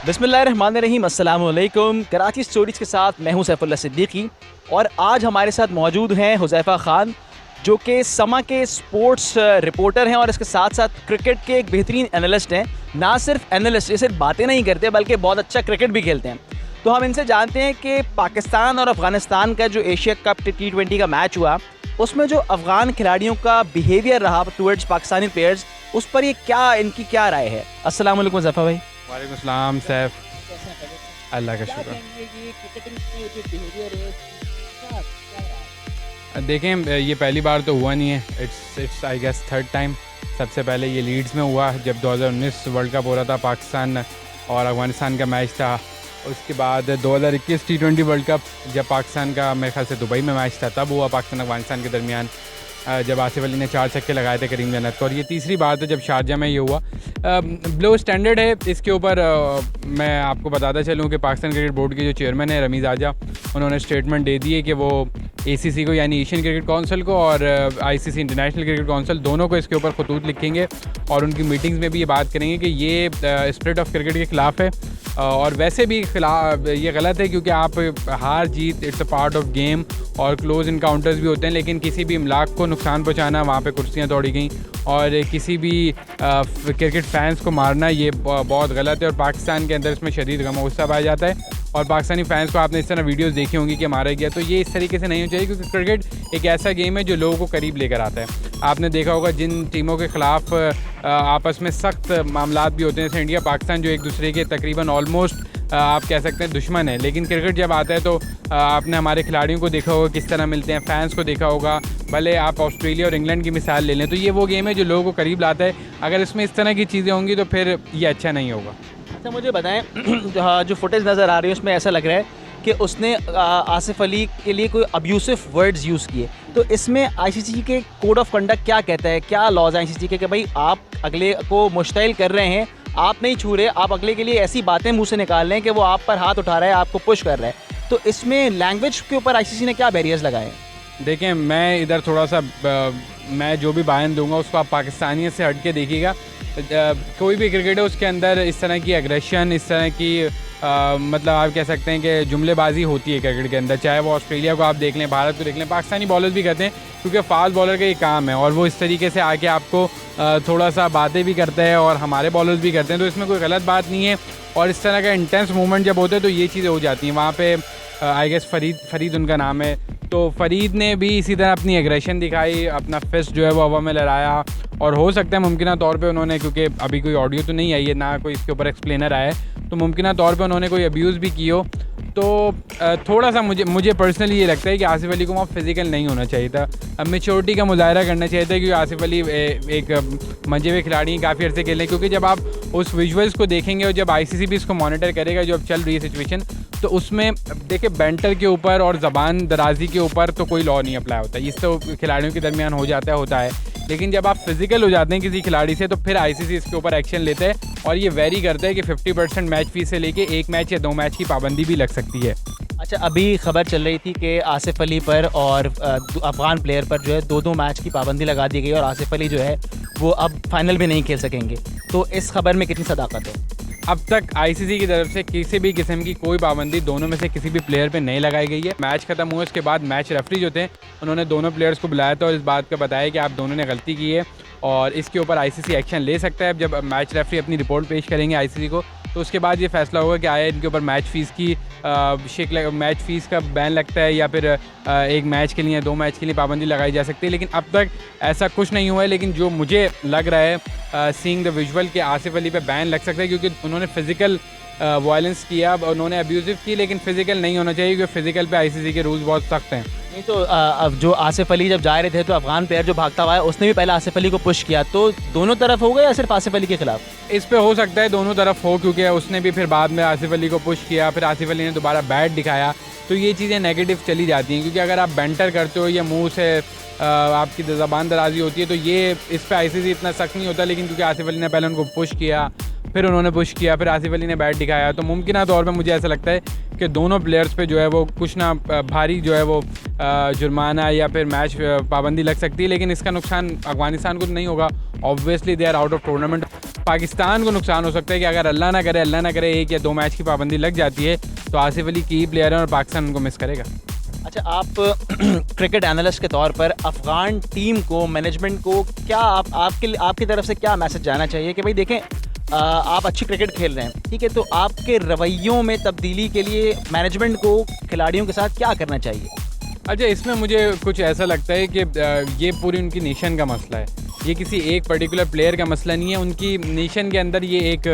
बिस्मिल्लाहिर्रहमानिर्रहीम, अस्सलाम वालेकुम। कराची स्टोरीज़ के साथ मैं हूं सैफुल्लाह सिद्दीकी और आज हमारे साथ मौजूद हैं हुज़ैफ़ा ख़ान, जो कि समा के स्पोर्ट्स रिपोर्टर हैं और इसके साथ साथ क्रिकेट के एक बेहतरीन एनालिस्ट हैं। ना सिर्फ एनालिस्ट, ये सिर्फ बातें नहीं करते बल्कि बहुत अच्छा क्रिकेट भी खेलते हैं। तो हम इनसे जानते हैं कि पाकिस्तान और अफ़गानिस्तान का जो एशिया कप T20 का मैच हुआ, उसमें जो अफ़गान खिलाड़ियों का बिहेवियर रहा टुवर्ड्स पाकिस्तानी प्लेयर्स, उस पर ये इनकी क्या राय है? अस्सलाम वालेकुम हुज़ैफ़ा भाई। वालेकुम सलाम सैफ, अल्लाह का शुक्र। देखें, ये पहली बार तो हुआ नहीं है, it's I guess third time. सबसे पहले ये लीड्स में हुआ जब 2019 वर्ल्ड कप हो रहा था, पाकिस्तान और अफ़गानिस्तान का मैच था। उसके बाद 2021 T20 वर्ल्ड कप जब पाकिस्तान का मेरे ख्याल से दुबई में मैच था, तब हुआ पाकिस्तान अफ़गानिस्तान के दरमियान, जब आसिफ अली ने 4 छक्के लगाए थे करीम जन्नत को। और ये तीसरी बार था जब शारजा में ये हुआ। ब्लो स्टैंडर्ड है इसके ऊपर। मैं आपको बताता चलूँ कि पाकिस्तान क्रिकेट बोर्ड के जो चेयरमैन है रमीज़ आजा, उन्होंने स्टेटमेंट दे दी है कि वो ACC को यानी एशियन क्रिकेट काउंसिल को और ICC इंटरनेशनल क्रिकेट काउंसिल दोनों को इसके ऊपर खतूत लिखेंगे और उनकी मीटिंग्स में भी ये बात करेंगे कि ये स्पिरिट ऑफ क्रिकेट के ख़िलाफ़ है। और वैसे भी ये गलत है, क्योंकि आप हार जीत it's a part of game और क्लोज इनकाउंटर्स भी होते हैं, लेकिन किसी भी इमलाक को नुकसान पहुंचाना, वहाँ पे कुर्सियाँ तोड़ी गई और किसी भी क्रिकेट फैंस को मारना, ये बहुत गलत है। और पाकिस्तान के अंदर इसमें शदीद गम गुस्सा पाया जाता है और पाकिस्तानी फैंस को आपने इस तरह वीडियोस देखी होंगी कि मारा गया, तो ये इस तरीके से नहीं होना चाहिए, क्योंकि क्रिकेट एक ऐसा गेम है जो लोगों को करीब लेकर आता है। आपने देखा होगा जिन टीमों के ख़िलाफ़ आपस में सख्त मामलात भी होते हैं, जैसे इंडिया पाकिस्तान, जो एक दूसरे के तकरीबन ऑलमोस्ट आप कह सकते हैं दुश्मन है, लेकिन क्रिकेट जब आता है तो आपने हमारे खिलाड़ियों को देखा होगा किस तरह मिलते हैं, फैंस को देखा होगा। भले आप ऑस्ट्रेलिया और इंग्लैंड की मिसाल ले लें, तो ये वो गेम है जो लोगों को करीब लाता है। अगर इसमें इस तरह की चीज़ें होंगी तो फिर ये अच्छा नहीं होगा। अच्छा, मुझे बताएं जो फुटेज नज़र आ रही है उसमें ऐसा लग रहा है कि उसने आसिफ अली के लिए कोई अब्यूसिव वर्ड्स यूज़ किए, तो इसमें ICC के कोड ऑफ कंडक्ट क्या कहता है, क्या लॉज हैं ICC के कि भाई आप अगले को मुश्तइल कर रहे हैं, आप नहीं छू रहे, आप अगले के लिए ऐसी बातें मुंह से निकाल रहे हैं कि वो आप पर हाथ उठा रहा है, आपको पुश कर रहा है, तो इसमें लैंग्वेज के ऊपर ICC ने क्या बैरियर्स लगाए हैं? देखें, मैं इधर थोड़ा सा मैं जो भी बयान दूंगा उसको आप पाकिस्तानियत से हट के देखिएगा। कोई भी क्रिकेट है उसके अंदर इस तरह की एग्रेशन, इस तरह की मतलब आप कह सकते हैं कि जुमलेबाजी होती है क्रिकेट के अंदर। चाहे वो ऑस्ट्रेलिया को आप देख लें, भारत को देख लें, पाकिस्तानी बॉलर्स भी करते हैं, क्योंकि फास्ट बॉलर का ये काम है और वो इस तरीके से आके आपको थोड़ा सा बातें भी करते हैं और हमारे बॉलर्स भी करते हैं, तो इसमें कोई गलत बात नहीं है। और इस तरह का इंटेंस मूवमेंट जब होते हैं तो ये चीज़ें हो जाती हैं। वहाँ पे आई गेस फरीद उनका नाम है, तो फरीद ने भी इसी तरह अपनी एग्रेशन दिखाई, अपना फिस्ट जो है वो हवा में लहराया। और हो सकता है मुमकिन तौर पे उन्होंने, क्योंकि अभी कोई ऑडियो तो नहीं आई है, ना कोई इसके ऊपर एक्सप्लेनर आया है, तो मुमकिन तौर पे उन्होंने कोई अब्यूज़ भी की हो। तो थोड़ा सा मुझे पर्सनली ये लगता है कि आसिफ अली को वहाँ फिज़िकल नहीं होना चाहिए था, मेच्योरिटी का मुजाहरा करना चाहिए था, क्योंकि आसिफ अली एक मंजे हुए खिलाड़ी काफ़ी अर्से खेले। क्योंकि जब आप उस विजुअल्स को देखेंगे और जब ICC भी इसको मॉनिटर करेगा जो अब चल रही है सिचुएशन, तो उसमें देखिए बैंटर के ऊपर और ज़बान दराजी के ऊपर तो कोई लॉ नहीं अप्लाई होता, इससे तो खिलाड़ियों के दरमियान होता है। लेकिन जब आप फिज़िकल हो जाते हैं किसी खिलाड़ी से, तो फिर ICC इसके ऊपर एक्शन लेता है और ये वेरी करता है कि 50% मैच फीस से लेके 1 मैच या 2 मैच की पाबंदी भी लग सकती है। अच्छा, अभी खबर चल रही थी कि आसिफ अली पर और अफ़गान प्लेयर पर जो है 2-2 मैच की पाबंदी लगा दी गई और आसिफ अली जो है वो अब फाइनल भी नहीं खेल सकेंगे, तो इस खबर में कितनी सदाकत है? अब तक ICC की तरफ से किसी भी किस्म की कोई पाबंदी दोनों में से किसी भी प्लेयर पे नहीं लगाई गई है। मैच खत्म हुआ उसके बाद मैच रेफरी जो थे उन्होंने दोनों प्लेयर्स को बुलाया था और इस बात का बताया कि आप दोनों ने गलती की है और इसके ऊपर ICC एक्शन ले सकता है। जब मैच रेफरी अपनी रिपोर्ट पेश करेंगे ICC को, तो उसके बाद ये फैसला होगा कि आया इनके ऊपर मैच फ़ीस का बैन लगता है या फिर 1 मैच के लिए 2 मैच के लिए पाबंदी लगाई जा सकती है। लेकिन अब तक ऐसा कुछ नहीं हुआ है। लेकिन जो मुझे लग रहा है सीइंग द विजुअल के आसिफ अली पे बैन लग सकता है, क्योंकि उन्होंने फिज़िकल वायलेंस किया, उन्होंने अब्यूज़िव की, लेकिन फ़िज़िकल नहीं होना चाहिए, क्योंकि फ़िज़िकल पे ICC के रूल्स बहुत सख्त हैं। नहीं तो अब जो आसिफ अली जब जा रहे थे तो अफ़गान प्लेयर जो भागता हुआ है उसने भी पहले आसिफ अली को पुश किया, तो दोनों तरफ होगा या सिर्फ आसिफ अली के खिलाफ? इस पे हो सकता है दोनों तरफ हो, क्योंकि उसने भी फिर बाद में आसिफ अली को पुश किया, फिर आसिफ अली ने दोबारा बैट दिखाया, तो ये चीज़ें नेगेटिव चली जाती हैं। क्योंकि अगर आप बैंटर करते हो या मुंह से आपकी ज़बान दराजी होती है, तो ये इस पे ICC इतना सख्त नहीं होता। लेकिन क्योंकि आसिफ अली ने पहले उनको पुश किया, फिर उन्होंने पुश किया, फिर आसिफ अली ने बैट दिखाया, तो मुमकिन तौर पे मुझे ऐसा लगता है कि दोनों प्लेयर्स पे जो है वो कुछ ना भारी जो है वो जुर्माना या फिर मैच पाबंदी लग सकती है। लेकिन इसका नुकसान अफ़गानिस्तान को तो नहीं होगा, obviously they are out of tournament. Pakistan को नुकसान हो सकता है कि अगर अल्लाह ना करे 1 या 2 मैच की पाबंदी लग जाती है तो आसिफ अली की प्लेयर है और पाकिस्तान उनको मिस करेगा। अच्छा, आप क्रिकेट एनालिस्ट के तौर पर अफ़गान टीम को, मैनेजमेंट को क्या आपकी तरफ से क्या मैसेज जाना चाहिए कि भाई देखें, आप अच्छी क्रिकेट खेल रहे हैं, ठीक है, तो आपके रवैयों में तब्दीली के लिए मैनेजमेंट को खिलाड़ियों के साथ क्या करना चाहिए? अच्छा, इसमें मुझे कुछ ऐसा लगता है कि ये पूरी उनकी नेशन का मसला है, ये किसी एक पर्टिकुलर प्लेयर का मसला नहीं है। उनकी नेशन के अंदर ये एक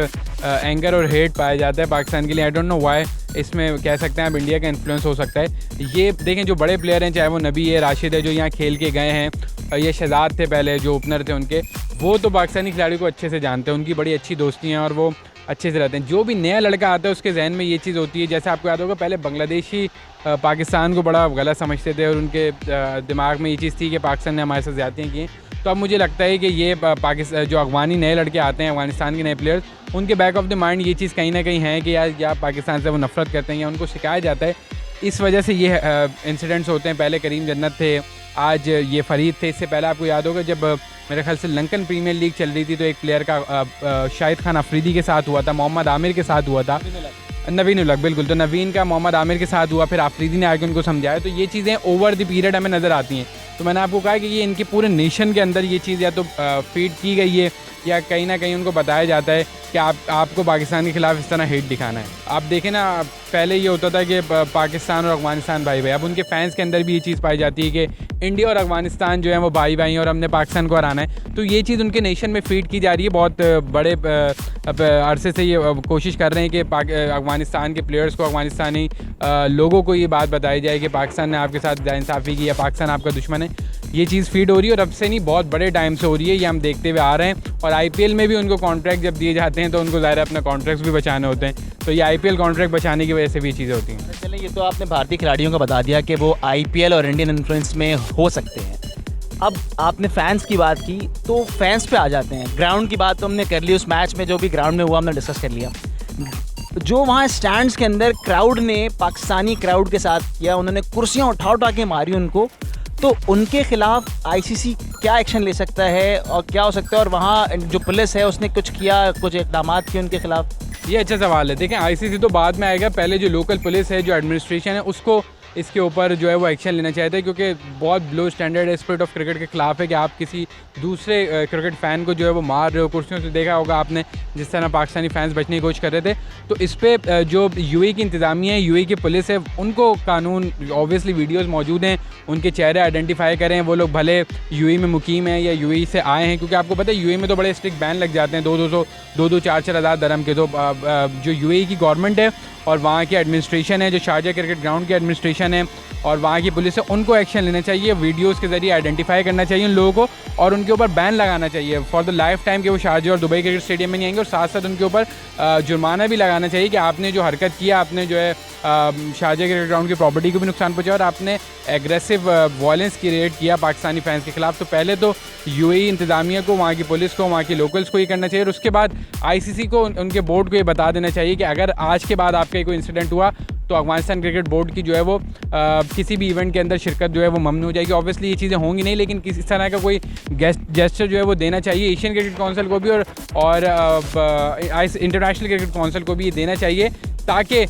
एंगर और हेट पाया जाता है पाकिस्तान के लिए। आई डोंट नो व्हाई, इसमें कह सकते हैं आप इंडिया का इन्फ्लुएंस हो सकता है। ये देखें, जो बड़े प्लेयर हैं, चाहे वो नबी है, राशिद है, जो यहाँ खेल के गए हैं, ये शहजाद थे पहले जो ओपनर थे उनके, वो तो पाकिस्तानी खिलाड़ी को अच्छे से जानते हैं, उनकी बड़ी अच्छी दोस्ती हैं और वो अच्छे से रहते हैं। जो भी नया लड़का आता है उसके जहन में ये चीज़ होती है, जैसे आपको याद होगा पहले बांग्लादेशी पाकिस्तान को बड़ा गलत समझते थे और उनके दिमाग में ये चीज़ थी कि पाकिस्तान ने हमारे साथ ज़्यादतियाँ की। तो अब मुझे लगता है कि ये पाकिस्तान जो अफगानी नए लड़के आते हैं, अफगानिस्तान के नए प्लेयर्स, उनके बैक ऑफ द माइंड ये चीज़ कहीं ना कहीं है कि यार या पाकिस्तान से वो नफरत करते हैं या उनको सिखाया जाता है। इस वजह से ये इंसिडेंट्स होते हैं। पहले करीम जन्नत थे, आज ये फरीद थे। इससे पहले आपको याद होगा जब मेरे ख्याल से लंकन प्रीमियर लीग चल रही थी तो एक प्लेयर का शाहिद खान अफरीदी के साथ हुआ था, मोहम्मद आमिर के साथ हुआ था, नवीन उलग, बिल्कुल। तो नवीन का मोहम्मद आमिर के साथ हुआ, फिर आफरीदी ने आके उनको समझाया। तो ये चीज़ें ओवर द पीरियड हमें नज़र आती हैं। तो मैंने आपको कहा कि ये इनके पूरे नेशन के अंदर ये चीज़ या तो फीड की गई है या कहीं ना कहीं उनको बताया जाता है कि आपको पाकिस्तान के ख़िलाफ़ इस तरह हेट दिखाना है। आप देखें ना, पहले ये होता था कि पाकिस्तान और अफगानिस्तान भाई भाई, अब उनके फैंस के अंदर भी ये चीज़ पाई जाती है कि इंडिया और अफगानिस्तान जो है वो भाई भाई हैं और हमने पाकिस्तान को हराना है। तो ये चीज़ उनके नेशन में फीड की जा रही है। बहुत बड़े अरसे से ये कोशिश कर रहे हैं कि अफगानिस्तान के प्लेयर्स को, अफगानिस्तानी लोगों को ये बात बताई जाए कि पाकिस्तान ने आपके साथ नाइंसाफ़ी की या पाकिस्तान आपका दुश्मन है। ये चीज़ फीड हो रही है और अब से नहीं, बहुत बड़े टाइम से हो रही है, ये हम देखते हुए आ रहे हैं। और IPL में भी उनको कॉन्ट्रैक्ट जब दिए जाते हैं तो उनको ज़ाहिर अपना कॉन्ट्रैक्ट्स भी बचाने होते हैं। तो ये IPL कॉन्ट्रैक्ट बचाने की वजह से भी चीज़ें होती हैं। चलें, ये तो आपने भारतीय खिलाड़ियों का बता दिया कि वो IPL और इंडियन इन्फ्लुएंस में हो सकते हैं। अब आपने फैंस की बात की तो फैंस पे आ जाते हैं। ग्राउंड की बात तो हमने कर ली, उस मैच में जो भी ग्राउंड में हुआ हमने डिस्कस कर लिया। जो वहाँ स्टैंड्स के अंदर क्राउड ने पाकिस्तानी क्राउड के साथ किया, उन्होंने कुर्सियाँ उठा उठा के मारी उनको, तो उनके खिलाफ ICC क्या एक्शन ले सकता है और क्या हो सकता है? और वहाँ जो पुलिस है उसने कुछ किया, कुछ इक़दाम किए उनके खिलाफ? ये अच्छा सवाल है। देखें, ICC तो बाद में आएगा, पहले जो लोकल पुलिस है, जो एडमिनिस्ट्रेशन है, उसको इसके ऊपर जो है वो एक्शन लेना चाहते हैं, क्योंकि बहुत लो स्टैंडर्ड स्पिरिट ऑफ क्रिकेट के खिलाफ है कि आप किसी दूसरे क्रिकेट फ़ैन को जो है वो मार रहे हो। कुर्सियों से देखा होगा आपने जिस तरह पाकिस्तानी फ़ैन्स बचने की कोशिश कर रहे थे। तो इस पर जो UAE की इंतज़ामिया है, UAE की पुलिस है, उनको कानून, ऑब्वियसली वीडियोज़ मौजूद हैं, उनके चेहरे आइडेंटिफाई करें, वो लोग भले UAE में मुकीम हैं या UAE से आए हैं, क्योंकि आपको पता है UAE में तो बड़े स्ट्रिक्ट बैन लग जाते हैं 2-2 4-4 हज़ार दरहम के। तो जो UAE की गवर्नमेंट है और वहाँ की एडमिनिस्ट्रेशन है, जो शारजा क्रिकेट ग्राउंड की एडमिनिस्ट्रेशन है और वहाँ की पुलिस है, उनको एक्शन लेना चाहिए, वीडियोस के ज़रिए आइडेंटिफाई करना चाहिए उन लोगों को और उनके ऊपर बैन लगाना चाहिए फॉर द लाइफ टाइम कि वो शारजा और दुबई क्रिकेट स्टेडियम में नहीं आएंगे। और साथ साथ उनके ऊपर जुर्माना भी लगाना चाहिए कि आपने जो हरकत किया, आपने जो है शारजा क्रिकेट ग्राउंड की प्रॉपर्टी को भी नुकसान पहुँचा और आपने एग्रेसिव वायलेंस क्रिएट किया पाकिस्तानी फैंस के खिलाफ। तो पहले तो UAE इंतज़ामिया को, वहाँ की पुलिस को, वहाँ के लोकल्स को ये करना चाहिए और उसके बाद ICC को, उनके बोर्ड को ये बता देना चाहिए कि अगर आज के बाद आपका कोई इंसिडेंट हुआ तो अफगानिस्तान क्रिकेट बोर्ड की जो है वो किसी भी इवेंट के अंदर शिरकत जो है वो ममनू हो जाएगी। ऑब्वियसली ये चीज़ें होंगी नहीं, लेकिन किसी तरह का कोई जेस्चर जो है वो देना चाहिए एशियन क्रिकेट काउंसिल को भी और इंटरनेशनल क्रिकेट काउंसिल को भी ये देना चाहिए ताकि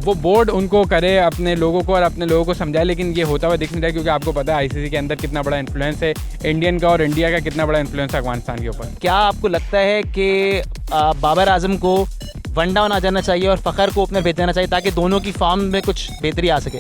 वो बोर्ड उनको करे, अपने लोगों को और अपने लोगों को समझाए। लेकिन ये होता हुआ दिख नहीं रहा, क्योंकि आपको पता है ICC के अंदर कितना बड़ा इन्फ्लुएंस है इंडियन का और इंडिया का कितना बड़ा इन्फ्लुएंस है अफगानिस्तान के ऊपर। क्या आपको लगता है कि बाबर आजम को वन डाउन आ जाना चाहिए और फ़खर को ओपनर भेज देना चाहिए ताकि दोनों की फॉर्म में कुछ बेहतरी आ सके?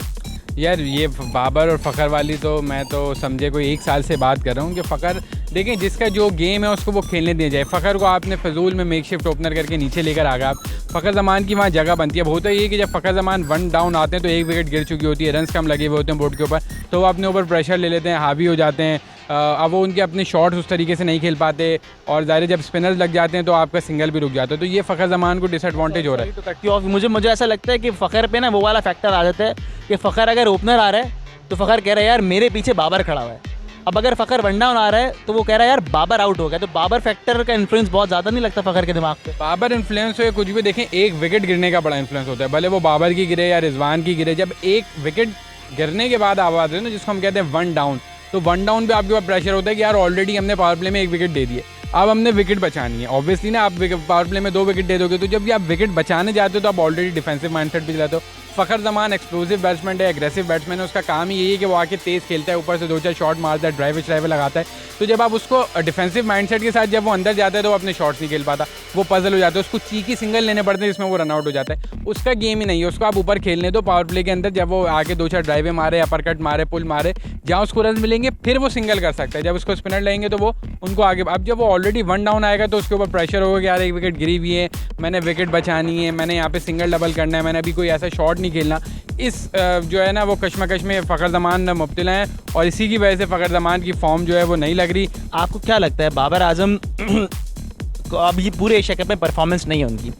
यार, ये बाबर और फ़खर वाली तो मैं तो समझे कोई 1 साल से बात कर रहा हूँ कि फ़खर, देखें, जिसका जो गेम है उसको वो खेलने दिया जाए। फ़खर को आपने फजूल में मेकशिफ्ट ओपनर करके नीचे लेकर आ गया। आप फ़खर ज़मान की वहाँ जगह बनती है। अब होता ये कि जब फ़खर ज़मान वन डाउन आते हैं तो 1 विकेट गिर चुकी होती है, रन्स कम लगे हुए होते हैं बोर्ड के ऊपर, तो वो अपने ऊपर प्रेशर ले लेते हैं, हावी हो जाते हैं। अब वो उनके अपने शॉट्स उस तरीके से नहीं खेल पाते और ज़ाहिर जब स्पिनर्स लग जाते हैं तो आपका सिंगल भी रुक जाता है। तो ये फ़खर ज़मान को डिसएडवांटेज हो रहा है। तो मुझे ऐसा लगता है कि फ़खर पे ना वो वाला फैक्टर आ जाता है कि फ़खर अगर ओपनर आ रहा है तो फ़खर कह रहा है यार मेरे पीछे बाबर खड़ा हुआ है। अब अगर फ़खर वन डाउन आ रहा है तो वो कह रहा है यार बाबर आउट हो गया। तो बाबर फैक्टर का इन्फ्लुएंस बहुत ज़्यादा नहीं लगता फ़खर के दिमाग पे? बाबर इन्फ्लुएंस हो कुछ भी, देखें, 1 विकेट गिरने का बड़ा इन्फ्लुएंस होता है, भले वो बाबर की गिरे या रिजवान की गिरे। जब 1 विकेट गिरने के बाद आवाज़ है ना, जिसको हम कहते हैं वन डाउन, तो वन डाउन पे आपके पास प्रेशर होता है कि यार ऑलरेडी हमने पावर प्ले में 1 विकेट दे दिए। अब हमने विकेट बचानी है। ऑब्वियसली ना, आप पावर प्ले में 2 विकेट दे दोगे, तो जब भी आप विकेट बचाने जाते हो तो आप ऑलरेडी डिफेंसिव माइंडसेट भी चलाते हो। फ़खर जमान एक्सप्लोसिव बैट्समैन है, एग्रेसिव बैट्समैन है, उसका काम ही यही है कि वो आके तेज़ खेलता है, ऊपर से 2-4 शॉट मारता है, ड्राइव लगाता है। तो जब आप उसको डिफेंसिव माइंडसेट के साथ जब वो अंदर जाता है तो वो अपने शॉट्स नहीं खेल पाता, वो पजल हो जाता है, उसको चीकी सिंगल लेने पड़ते हैं जिसमें वो रन आउट हो जाता है। उसका गेम ही नहीं है, उसको आप ऊपर खेलने दो पावर प्ले के अंदर, जब वो आके 2-4 ड्राइवें मारे, अपर कट मारे, पुल मारे, जहाँ उसको रन मिलेंगे फिर वो सिंगल कर सकता है। जब उसको स्पिनर लेंगे तो वो उनको आगे, अब जब वो ऑलरेडी 1 डाउन आएगा तो उसके ऊपर प्रेशर होगा कि यार 1 विकेट गिरी हुई है, मैंने विकेट बचानी है, मैंने यहाँ पे सिंगल डबल करना है, मैंने अभी कोई ऐसा शॉट नहीं खेलना। इस जो है ना वो कश्मकश में फ़खर ज़मान मुब्तला हैं और इसी की वजह से फ़खर ज़मान की फॉर्म जो है वो नहीं लग रही। आपको क्या लगता है बाबर आजम को अब ये पूरे एशिया कप में परफॉर्मेंस नहीं है उनकी,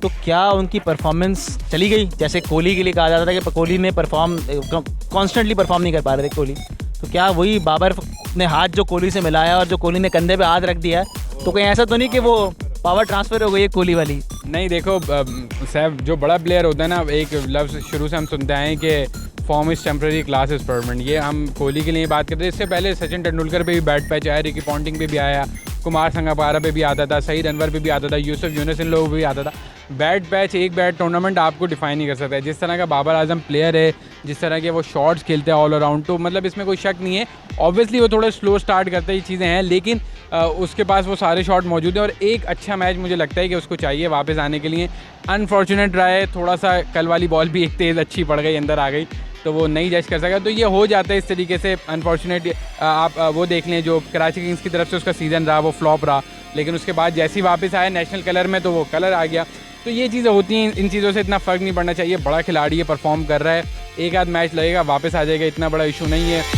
तो क्या उनकी परफॉर्मेंस चली गई? जैसे कोहली के लिए कहा जाता था कि कोहली ने कॉन्स्टेंटली परफॉर्म नहीं कर पा रहे थे कोहली, तो क्या वही बाबर ने हाथ जो कोहली से मिलाया और जो कोहली ने कंधे पे हाथ रख दिया, तो कहीं ऐसा तो नहीं कि वो पावर ट्रांसफ़र हो गई है कोहली वाली? नहीं, देखो साहब, जो बड़ा प्लेयर होता है ना, एक लफ्ज़ शुरू से हम सुनते आए हैं कि form is temporary, class is permanent. ये हम कोहली के लिए बात करते हैं। इससे पहले सचिन तेंदुलकर पे भी बैट पैच आया, रिकी पॉन्टिंग पे भी आया, कुमार संगकारा पे भी आता था, सईद अनवर पे भी आता था, यूसुफ यूनुस, इन लोगों पे भी आता था। बैट पैच, एक बैट टूर्नामेंट आपको डिफाइन नहीं कर सकता है। जिस तरह का बाबर आजम प्लेयर है, जिस तरह के वो शॉट्स खेलते हैं ऑल अराउंड, तो मतलब इसमें कोई शक नहीं है। ऑब्वियसली वो थोड़ा स्लो स्टार्ट करते ही चीज़ें हैं, लेकिन उसके पास वो सारे शॉट मौजूद हैं और एक अच्छा मैच मुझे लगता है कि उसको चाहिए वापस आने के लिए। अनफॉर्चुनेट रहा है थोड़ा सा, कल वाली बॉल भी एक तेज़ अच्छी पड़ गई, अंदर आ गई, तो वो नहीं जज कर सका। तो ये हो जाता है इस तरीके से, अनफॉर्चुनेट। आप वो देख लें जो कराची किंग्स की तरफ से उसका सीज़न रहा वो फ्लॉप रहा, लेकिन उसके बाद जैसे ही वापस आया नेशनल कलर में तो वो कलर आ गया। तो ये चीज़ें होती हैं, इन चीज़ों से इतना फ़र्क नहीं पड़ना चाहिए। बड़ा खिलाड़ी है, परफॉर्म कर रहा है, एक आध मैच लगेगा वापस आ जाएगा, इतना बड़ा इशू नहीं है।